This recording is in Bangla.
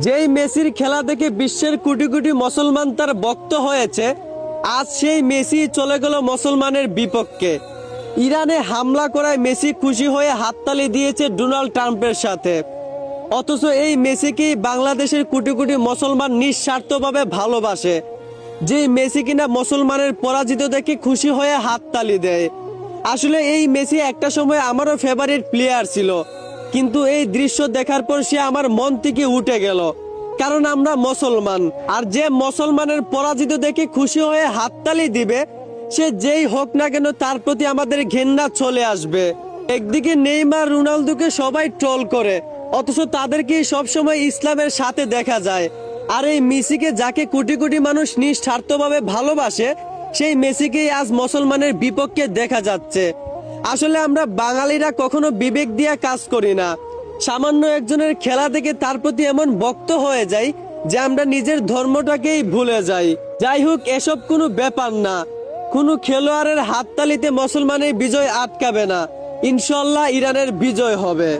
যেই মেসির খেলা দেখে বিশ্বের কোটি কোটি মুসলমান তার ভক্ত হয়েছে, আজ সেই মেসি চলে গেল মুসলমানের বিপক্ষে। ইরানে হামলা করায় মেসি খুশি হয়ে হাততালি দিয়েছে ডোনাল্ড ট্রাম্পের সাথে। অথচ এই মেসিকেই বাংলাদেশের কোটি কোটি মুসলমান নিঃস্বার্থভাবে ভালোবাসে। যে মেসি কিনা মুসলমানের পরাজিত দেখে খুশি হয়ে হাততালি দেয়। আসলে এই মেসি একটা সময় আমারও ফেভারিট প্লেয়ার ছিল, কিন্তু এই দৃশ্য দেখার পর সে আমার মন থেকে উঠে গেল। কারণ আমরা মুসলমান, আর যে মুসলমানের পরাজিত দেখে খুশি হয়ে হাততালি দিবে, সে যেই হোক না কেন তার প্রতি আমাদের ঘৃণা চলে আসবে। একদিকে নেইমার, রোনালদোকে সবাই ট্রল করে, অথচ তাদেরকে সবসময় ইসলামের সাথে দেখা যায়। আর এই মেসিকে যাকে কোটি কোটি মানুষ নিঃস্বার্থভাবে ভালোবাসে, সেই মেসিকেই আজ মুসলমানের বিপক্ষে দেখা যাচ্ছে। আসলে আমরা বাঙালিরা কখনো বিবেক দিয়ে কাজ করি না। সামান্য একজনের খেলা দেখে তার প্রতি এমন ভক্ত হয়ে যাই যে আমরা নিজের ধর্মটাকেই ভুলে যাই। যাই হোক, এসব কোনো ব্যাপার না। কোনো খেলোয়াড়ের হাততালিতে মুসলমানের বিজয় আটকাবে না। ইনশাল্লাহ ইরানের বিজয় হবে।